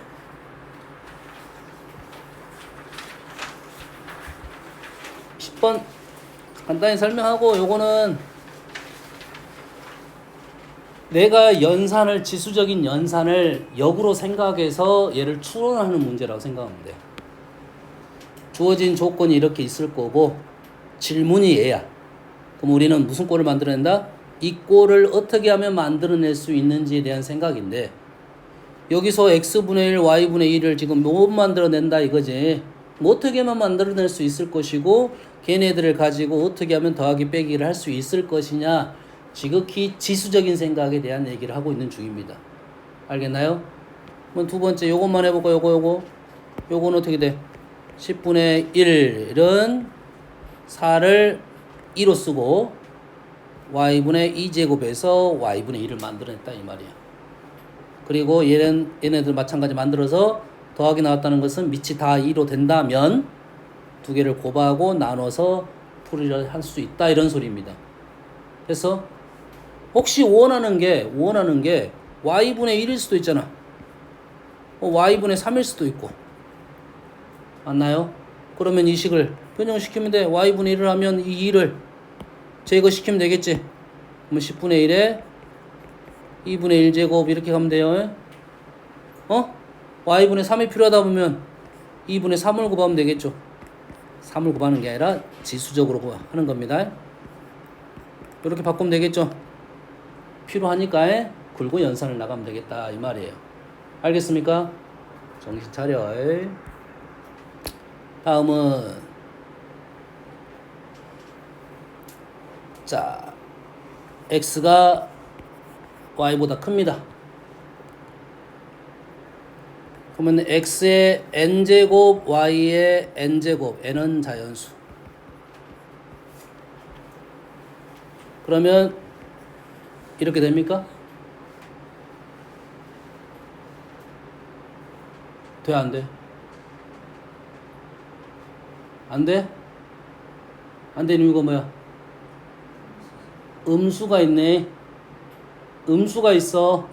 10번 간단히 설명하고 요거는 내가 연산을 지수적인 연산을 역으로 생각해서 얘를 추론하는 문제라고 생각하면 돼. 주어진 조건이 이렇게 있을 거고 질문이 얘야. 그럼 우리는 무슨 꼴을 만들어낸다? 이 꼴을 어떻게 하면 만들어낼 수 있는지에 대한 생각인데 여기서 x분의 1, y분의 1을 지금 못 만들어낸다 이거지. 뭐 어떻게 하면 만들어낼 수 있을 것이고 걔네들을 가지고 어떻게 하면 더하기 빼기를 할 수 있을 것이냐 지극히 지수적인 생각에 대한 얘기를 하고 있는 중입니다. 알겠나요? 그럼 두 번째 요것만 해볼까? 요거는 어떻게 돼? 10분의 1은 4를 2로 쓰고 y분의 2제곱에서 y분의 1을 만들어냈다 이 말이야. 그리고 얘네들 마찬가지 만들어서 더하기 나왔다는 것은 밑이 다 2로 된다면 두 개를 곱하고 나눠서 풀이를 할 수 있다 이런 소리입니다. 그래서 혹시 원하는 게 y분의 1일 수도 있잖아. y분의 3일 수도 있고. 맞나요? 그러면 이 식을 변형시키면 돼. y분의 1을 하면 이 2를 제거시키면 되겠지. 그러면 10분의 1에 2분의 1제곱 이렇게 가면 돼요. y분의 3이 필요하다 보면 2분의 3을 곱하면 되겠죠. 3을 곱하는 게 아니라 지수적으로 하는 겁니다. 이렇게 바꾸면 되겠죠. 필요하니까 굴고 연산을 나가면 되겠다 이 말이에요. 알겠습니까? 정신 차려. 다음은 자 x가 y보다 큽니다. 그러면 x의 n제곱 y의 n제곱 n은 자연수. 그러면 이렇게 됩니까? 돼? 안 돼? 안 돼? 안 되는 이유가 뭐야? 음수가 있네. 음수가 있어.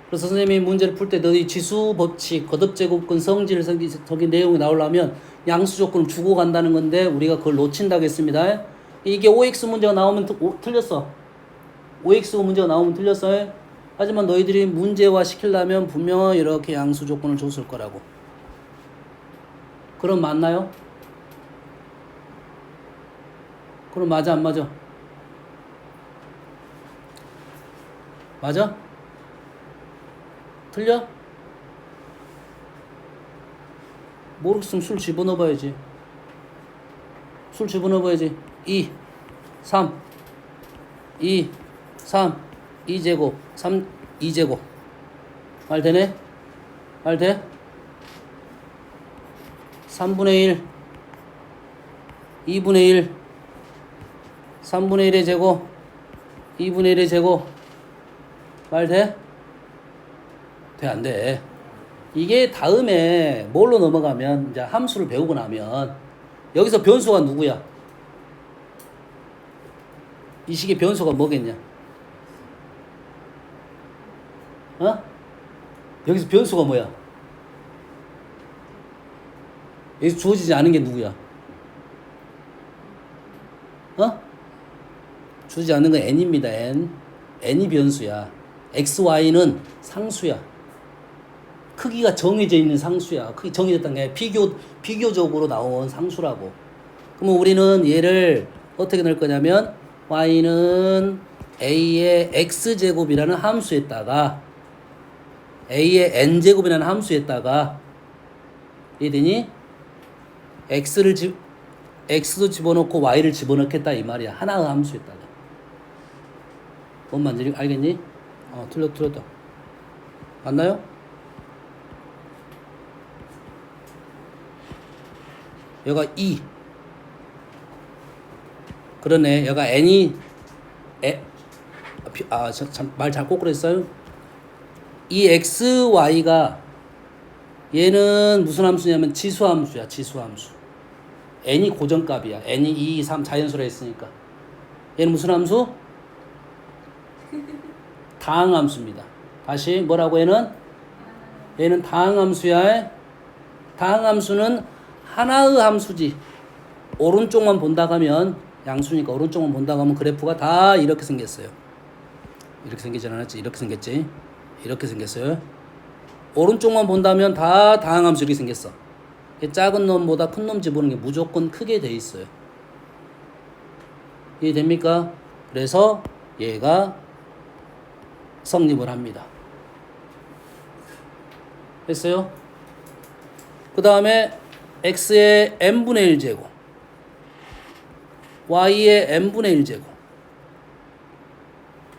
그래서 선생님이 문제를 풀 때 너희 지수 법칙, 거듭제곱근 성질 저기 내용이 나오려면 양수 조건을 주고 간다는 건데 우리가 그걸 놓친다고 했습니다. 이게 OX 문제가 나오면 틀렸어. OX 문제가 나오면 틀렸어. 하지만 너희들이 문제화 시키려면 분명히 이렇게 양수 조건을 줬을 거라고. 그럼 맞나요? 그럼 맞아 안 맞아? 맞아? 틀려? 모르겠으면 술 집어넣어봐야지. 술 집어넣어봐야지. 2 3 2 3 2제곱 3 2제곱 말 되네? 말 돼? 3분의 1 2분의 1 3분의 1의 제곱 2분의 1의 제곱 말 돼? 돼 안 돼? 이게 다음에 뭘로 넘어가면 이제 함수를 배우고 나면 여기서 변수가 누구야? 이 식의 변수가 뭐겠냐? 어? 여기서 변수가 뭐야? 여기서 주어지지 않은 게 누구야? 어? 주어지지 않는 건 n입니다. n이 변수야. x, y는 상수야. 크기가 정해져 있는 상수야. 크기 정해졌다는 게 비교적으로 나온 상수라고. 그러면 우리는 얘를 어떻게 넣을 거냐면 y는 a의 x제곱이라는 함수에다가 a의 n제곱이라는 함수에다가 이해되니? x도 집어넣고 y를 집어넣겠다 이 말이야. 하나의 함수에다가. 뭔 말인지 알겠니? 틀렸다. 맞나요? 여가 2. 그러네. 여가 n이 말 잘 꼭 그랬어요. 이 x, y가 얘는 무슨 함수냐면 지수함수야. 지수함수. n이 고정값이야. n이 2, 2, 3 자연수로 했으니까. 얘는 무슨 함수? 다항함수입니다. 다시 뭐라고 얘는 다항함수야. 다항함수는 하나의 함수지. 오른쪽만 본다고 하면 양수니까 오른쪽만 본다고 하면 그래프가 다 이렇게 생겼어요. 이렇게 생기지 않았지? 이렇게 생겼지? 이렇게 생겼어요. 오른쪽만 본다면 다 다항함수 이렇게 생겼어. 작은 놈보다 큰 놈 집어넣는 게 무조건 크게 돼 있어요. 이해됩니까? 그래서 얘가 성립을 합니다. 됐어요? 그 다음에 x의 n분의 1제곱 y의 n분의 1제곱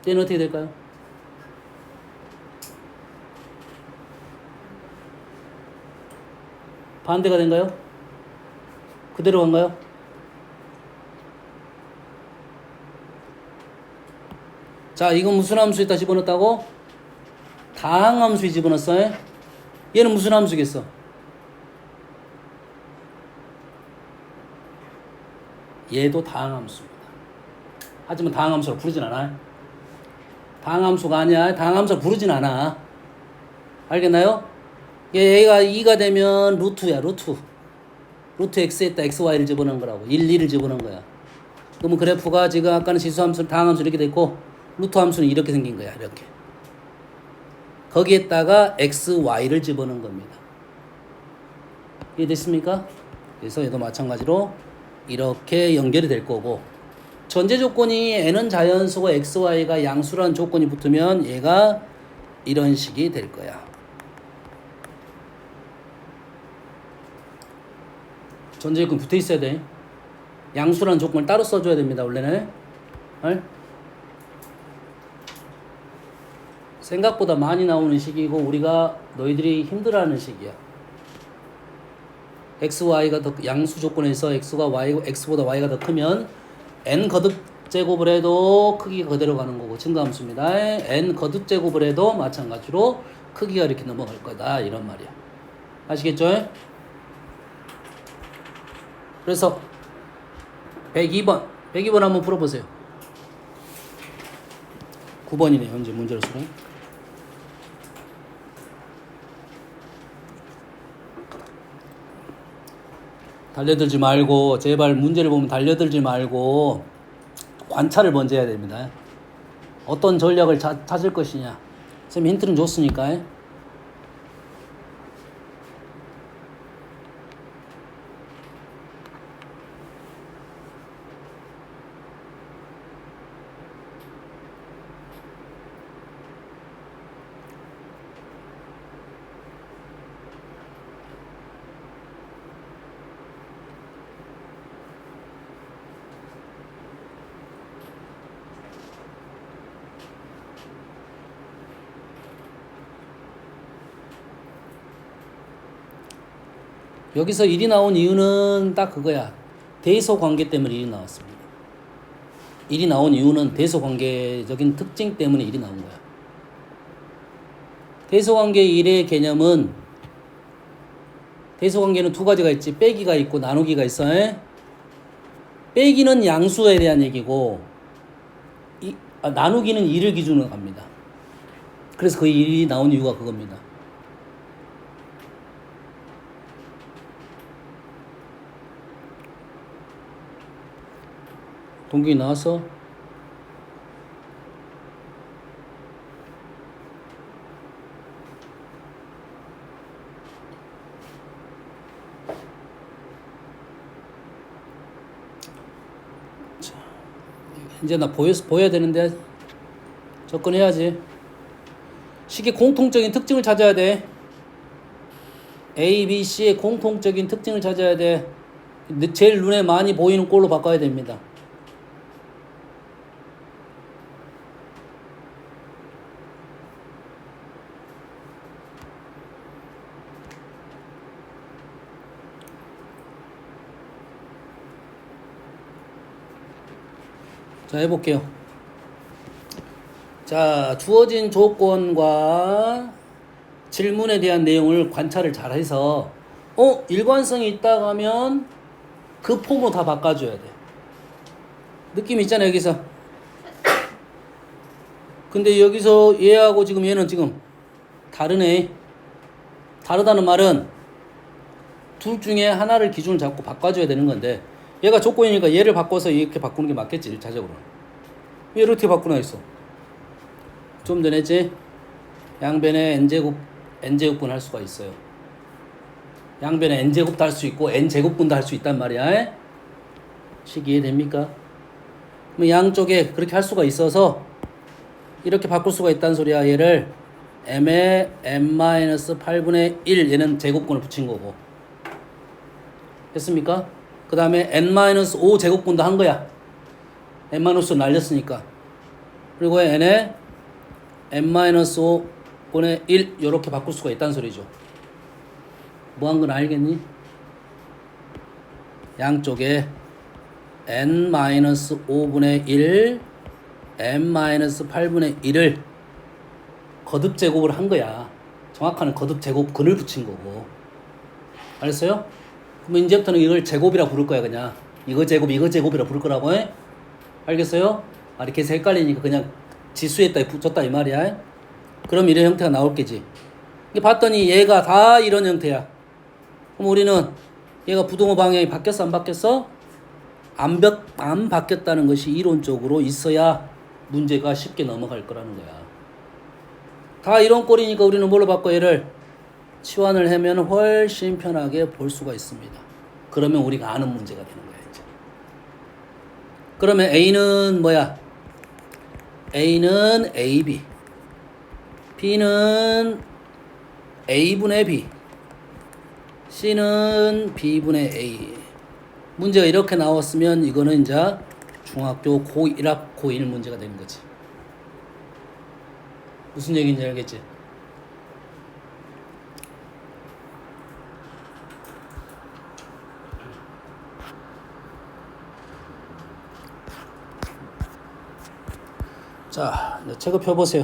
얘는 어떻게 될까요? 반대가 된가요? 그대로 간가요? 자, 이건 무슨 함수에다 집어넣었다고? 다항함수에 집어넣었어요. 얘는 무슨 함수겠어? 얘도 다항함수입니다. 하지만 다항함수로 부르진 않아요. 다항함수가 아니야. 다항함수로 부르진 않아. 알겠나요? 얘가 2가 되면 루트야. 루트 x에다 xy를 집어넣은 거라고. 1, 2를 집어넣은 거야. 그러면 그래프가 지금 아까는 지수함수, 다항함수 이렇게 됐고 루트 함수는 이렇게 생긴 거야. 이렇게. 거기에다가 x, y를 집어넣은 겁니다. 이해됐습니까? 그래서 얘도 마찬가지로 이렇게 연결이 될 거고 전제 조건이 n은 자연수고 x, y가 양수라는 조건이 붙으면 얘가 이런 식이 될 거야. 전제 조건 붙어 있어야 돼. 양수라는 조건을 따로 써줘야 됩니다. 원래는. 생각보다 많이 나오는 식이고 우리가 너희들이 힘들어하는 식이야. x, y가 더 양수 조건에서 x보다 y가 더 크면 n 거듭 제곱을 해도 크기가 그대로 가는 거고 증가함수입니다. n 거듭 제곱을 해도 마찬가지로 크기가 이렇게 넘어갈 거다 이런 말이야. 아시겠죠? 그래서 102번 한번 풀어보세요. 9번이네 현재 문제로서는. 달려들지 말고 제발 문제를 보면 달려들지 말고 관찰을 먼저 해야 됩니다. 어떤 전략을 찾을 것이냐. 쌤 힌트는 줬으니까. 여기서 1이 나온 이유는 딱 그거야. 대소 관계 때문에 1이 나왔습니다. 1이 나온 이유는 대소 관계적인 특징 때문에 1이 나온 거야. 대소 관계 1의 개념은 대소 관계는 두 가지가 있지. 빼기가 있고 나누기가 있어. 빼기는 양수에 대한 얘기고 나누기는 2를 기준으로 갑니다. 그래서 그 1이 나온 이유가 그겁니다. 동규이 나왔어? 자, 이제 나 보여야 되는데 접근해야지. 식의 공통적인 특징을 찾아야 돼. A, B, C의 공통적인 특징을 찾아야 돼. 제일 눈에 많이 보이는 꼴로 바꿔야 됩니다. 자, 해볼게요. 자, 주어진 조건과 질문에 대한 내용을 관찰을 잘 해서 일관성이 있다고 하면 그 폼으로 다 바꿔줘야 돼. 느낌 있잖아 여기서. 근데 여기서 얘하고 지금 얘는 지금 다르네. 다르다는 말은 둘 중에 하나를 기준을 잡고 바꿔줘야 되는 건데, 얘가 조건이니까 얘를 바꿔서 이렇게 바꾸는 게 맞겠지, 1차적으로. 얘를 어떻게 바꾸나 했어? 좀 전에 했지? 양변에 n제곱분 할 수가 있어요. 양변에 n제곱도 할 수 있고 n제곱분도 할 수 있단 말이야. 식 이해됩니까? 그럼 양쪽에 그렇게 할 수가 있어서 이렇게 바꿀 수가 있다는 소리야. 얘를 m에 n-8분의 1, 얘는 제곱분을 붙인 거고. 됐습니까? 그 다음에 n-5 제곱분도 한 거야. n-5 날렸으니까. 그리고 n에 n-5분의 1 이렇게 바꿀 수가 있다는 소리죠. 뭐 한 건 알겠니? 양쪽에 n-5분의 1, n-8분의 1을 거듭 제곱을 한 거야. 정확한 거듭 제곱근을 붙인 거고. 알았어요? 그럼 이제부터는 이걸 제곱이라 부를 거야. 그냥 이거 제곱이라 부를 거라고. 알겠어요? 이렇게 해서 헷갈리니까 그냥 지수에다 붙였다 이 말이야. 그럼 이런 형태가 나올 게지. 봤더니 얘가 다 이런 형태야. 그럼 우리는 얘가 부동호 방향이 바뀌었어 안 바뀌었어? 안 바뀌었다는 것이 이론적으로 있어야 문제가 쉽게 넘어갈 거라는 거야. 다 이런 꼴이니까 우리는 뭘로 바꿔? 얘를 치환을 하면 훨씬 편하게 볼 수가 있습니다. 그러면 우리가 아는 문제가 되는 거야 이제. 그러면 A는 뭐야? A는 AB, B는 A분의 B, C는 B분의 A. 문제가 이렇게 나왔으면 이거는 이제 중학교 고1합 고1 문제가 되는 거지. 무슨 얘기인지 알겠지? 자, 책을 펴보세요.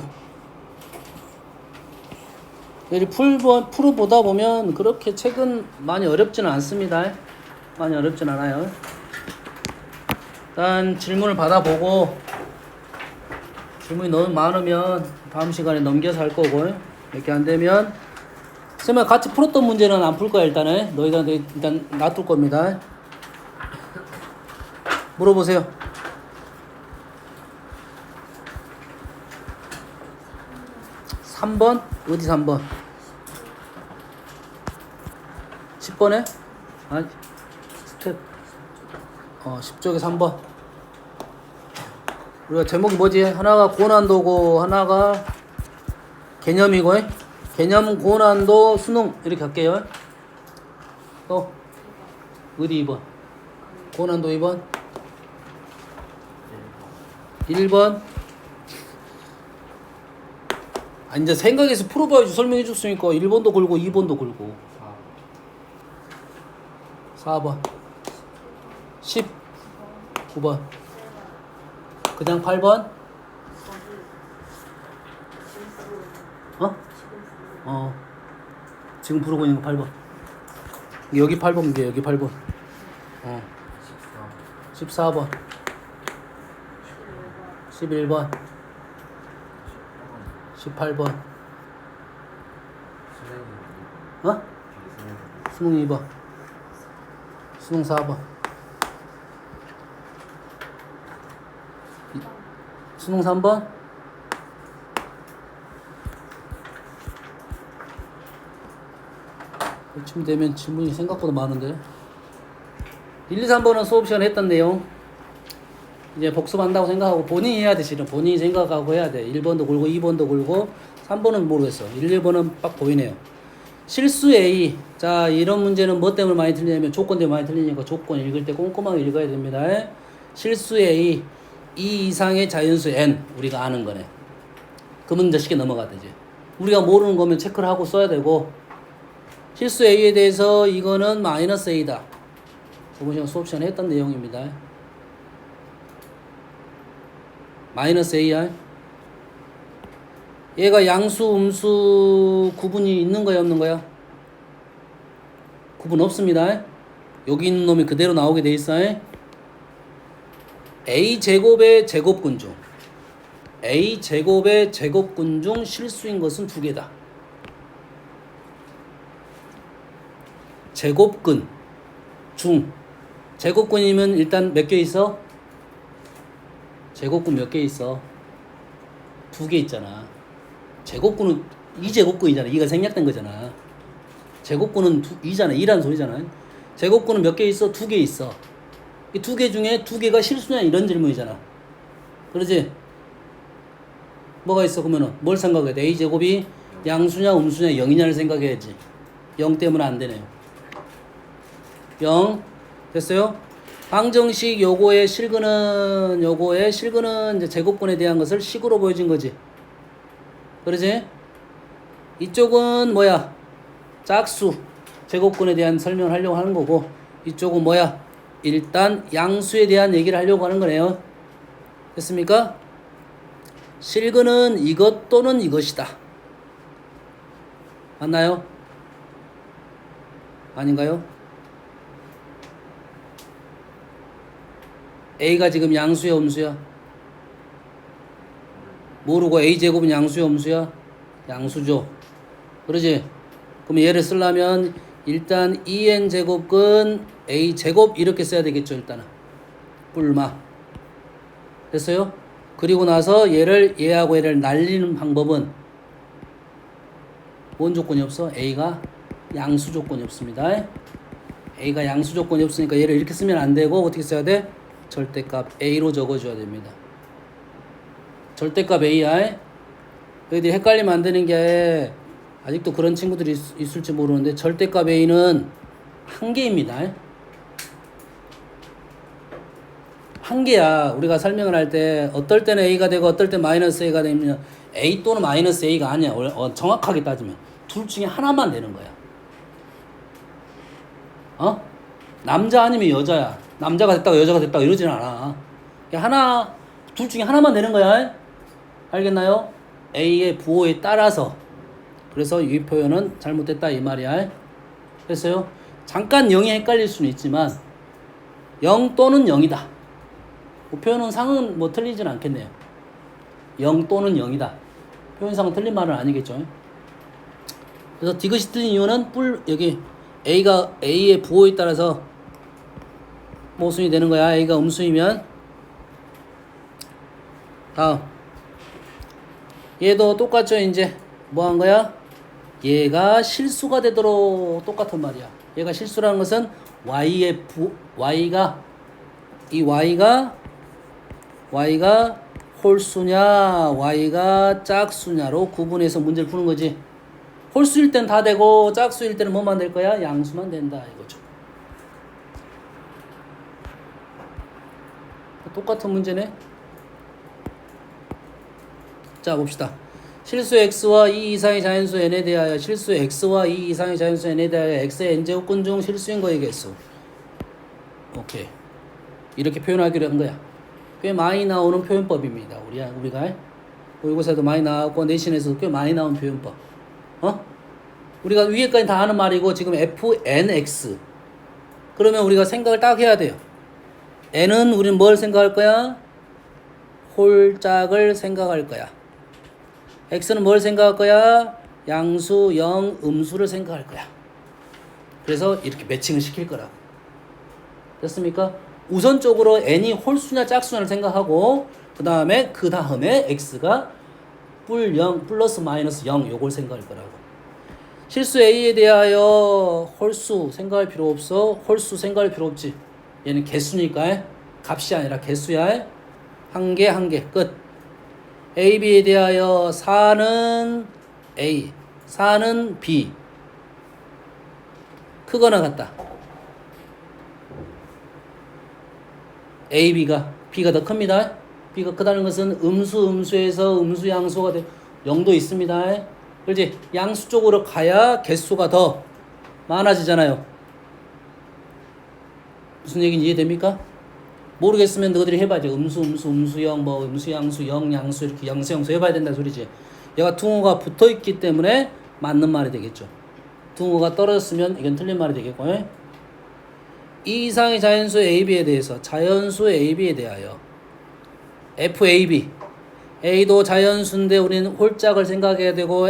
여기 풀어보다 보면 그렇게 책은 많이 어렵지는 않습니다. 많이 어렵진 않아요. 일단 질문을 받아보고 질문이 너무 많으면 다음 시간에 넘겨서 할 거고, 이렇게 안 되면 선생님 같이 풀었던 문제는 안 풀 거야. 일단은 너희들한테 일단 놔둘 겁니다. 물어보세요. (3번) 어디 3번? 10번에? 아니 스텝 10쪽에 3번. 우리가 제목이 뭐지? 하나가 고난도고 하나가 개념이고, 개념 고난도 수능 이렇게 할게요. 또 어디 2번? 고난도 2번 1번. 이제 생각해서 풀어봐야지. 설명해 줬으니까 1번도 걸고 2번도 걸고. 4번 19번 그냥 8번 어? 지금 부르고 있는 거 8번 여기 8번 게 여기 8번 14번 11번 18번 수능 2번 수능 4번 수능 3번 이쯤 되면 질문이 생각보다 많은데 1, 2, 3번은 수업시간에 했던 내용 이제 복습한다고 생각하고 본인이 해야 돼. 실은 본인이 생각하고 해야 돼. 1번도 굴고 2번도 굴고 3번은 모르겠어. 1, 2번은 딱 보이네요. 실수 A. 자, 이런 문제는 뭐 때문에 많이 틀리냐면 조건 때문에 많이 틀리니까 조건 읽을 때 꼼꼼하게 읽어야 됩니다. 실수 A. 이 이상의 자연수 N. 우리가 아는 거네. 그 문제 쉽게 넘어가야 되지. 우리가 모르는 거면 체크를 하고 써야 되고 실수 A에 대해서 이거는 마이너스 A다. 저번 시간 수업 시간에 했던 내용입니다. 마이너스 A야. 얘가 양수, 음수 구분이 있는 거야, 없는 거야? 구분 없습니다. 여기 있는 놈이 그대로 나오게 돼 있어. A제곱의 제곱근 중 A제곱의 제곱근 중 실수인 것은 두 개다. 제곱근 중 제곱근이면 일단 몇 개 있어? 제곱근 몇 개 있어? 두 개 있잖아. 제곱근은 2제곱근이잖아. 2가 생략된 거잖아. 제곱근은 2잖아. 2라는 소리잖아. 제곱근은 몇 개 있어? 두 개 있어. 이 두 개 중에 두 개가 실수냐 이런 질문이잖아. 그러지? 뭐가 있어? 그러면은 뭘 생각해야 돼? A제곱이 양수냐 음수냐 0이냐를 생각해야지. 0 때문에 안 되네요. 0 됐어요? 방정식 요거의 실근은 이제 제곱근에 대한 것을 식으로 보여준 거지. 그러지? 이쪽은 뭐야? 짝수 제곱근에 대한 설명을 하려고 하는 거고 이쪽은 뭐야? 일단 양수에 대한 얘기를 하려고 하는 거네요. 됐습니까? 실근은 이것 또는 이것이다. 맞나요? 아닌가요? A가 지금 양수야 음수야? 모르고 A제곱은 양수야 음수야? 양수죠. 그러지? 그럼 얘를 쓰려면 일단 2n제곱근 A제곱 이렇게 써야 되겠죠. 일단은 뿔마 됐어요? 그리고 나서 얘하고 얘를 날리는 방법은 뭔 조건이 없어? A가 양수 조건이 없습니다. A가 양수 조건이 없으니까 얘를 이렇게 쓰면 안 되고 어떻게 써야 돼? 절대값 A로 적어줘야 됩니다. 절대값 A야. 여기들 헷갈리면 안 되는 게 아직도 그런 친구들이 있을지 모르는데 절대값 A는 한 개입니다. 한 개야. 우리가 설명을 할 때 어떨 때는 A가 되고 어떨 때 마이너스 A가 되면 A 또는 마이너스 A가 아니야. 정확하게 따지면 둘 중에 하나만 되는 거야. 남자 아니면 여자야. 남자가 됐다고 여자가 됐다고 이러진 않아. 하나 둘 중에 하나만 되는 거야. 알겠나요? A의 부호에 따라서. 그래서 이 표현은 잘못됐다 이 말이야. 됐어요? 잠깐 0이 헷갈릴 수는 있지만 0 또는 0이다. 표현상은 뭐 틀리진 않겠네요. 0 또는 0이다. 표현상은 틀린 말은 아니겠죠. 그래서 디귿이 틀린 이유는 여기 A가 A의 부호에 따라서 모순이 되는 거야. A가 음수이면. 다음 얘도 똑같죠. 이제 뭐 한 거야? 얘가 실수가 되도록 똑같은 말이야. 얘가 실수라는 것은 Y의 Y가 홀수냐 Y가 짝수냐로 구분해서 문제를 푸는 거지. 홀수일 땐 다 되고 짝수일 때는 뭐만 될 거야? 양수만 된다 이거죠. 똑같은 문제네. 자 봅시다. 실수 x와 2 이상의 자연수 n에 대하여 실수 x와 2 이상의 자연수 n에 대하여 x의 n제곱근 중 실수인 거의 개수 이렇게 표현하기로 한 거야. 꽤 많이 나오는 표현법입니다. 우리가 모의고사에도 많이 나왔고 내신에서도 꽤 많이 나온 표현법. 우리가 위에까지 다 하는 말이고 지금 fnx. 그러면 우리가 생각을 딱 해야 돼요. n은 우리는 뭘 생각할 거야? 홀짝을 생각할 거야. x는 뭘 생각할 거야? 양수, 영, 음수를 생각할 거야. 그래서 이렇게 매칭을 시킬 거라고. 됐습니까? 우선적으로 n이 홀수냐 짝수냐를 생각하고 그 다음에 x가 뿔 0 플러스 마이너스 0 요걸 생각할 거라고. 실수 a에 대하여 홀수 생각할 필요 없어. 홀수 생각할 필요 없지. 얘는 개수니까 값이 아니라 개수야. 한 개 끝. a, b에 대하여 4는 a, 4는 b. 크거나 같다. a, b가 더 큽니다. b가 크다는 것은 음수에서 음수 양수가 0도 있습니다. 그렇지? 양수 쪽으로 가야 개수가 더 많아지잖아요. 무슨 얘기인지 이해됩니까? 모르겠으면 너희들이 해봐야지. 음수형, 음수양수, 영양수 이렇게 양수 해봐야 된다는 소리지. 얘가 둥어가 붙어있기 때문에 맞는 말이 되겠죠. 둥어가 떨어졌으면 이건 틀린 말이 되겠고. 이 이상의 자연수 AB에 대해서 자연수 AB에 대하여 FAB A도 자연수인데 우리는 홀짝을 생각해야 되고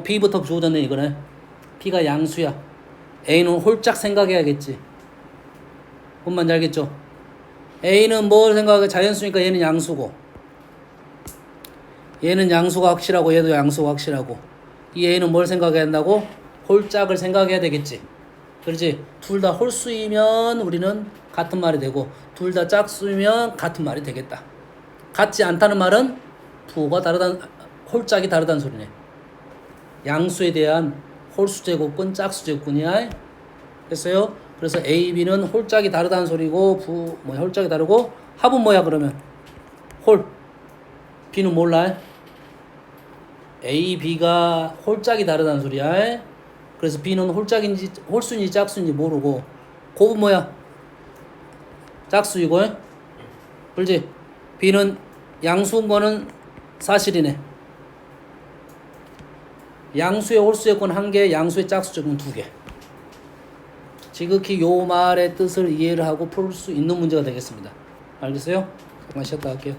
B부터 주어졌네 이거는. B가 양수야. A는 홀짝 생각해야겠지. 뭔 말인지 알겠죠? A는 뭘 생각해? 자연수니까 얘는 양수고 얘는 양수가 확실하고 얘도 양수가 확실하고 이 A는 뭘 생각해야 한다고? 홀짝을 생각해야 되겠지. 그렇지? 둘 다 홀수이면 우리는 같은 말이 되고 둘 다 짝수이면 같은 말이 되겠다. 같지 않다는 말은 부호가 홀짝이 다르다는 소리네. 양수에 대한 홀수 제곱근 짝수 제곱근이야. 됐어요? 그래서 A, B는 홀짝이 다르다는 소리고 홀짝이 다르고 합은 뭐야 그러면? 홀. B는 몰라. A, B가 홀짝이 다르다는 소리야. 그래서 B는 홀짝인지 홀수인지 짝수인지 모르고 곱은 뭐야? 짝수이고. 그렇지? B는 양수인 거는 사실이네. 양수의 홀수 제곱은 1개, 양수의 짝수 제곱은 2개. 지극히 요 말의 뜻을 이해를 하고 풀 수 있는 문제가 되겠습니다. 알겠어요? 잠깐 쉬었다 할게요.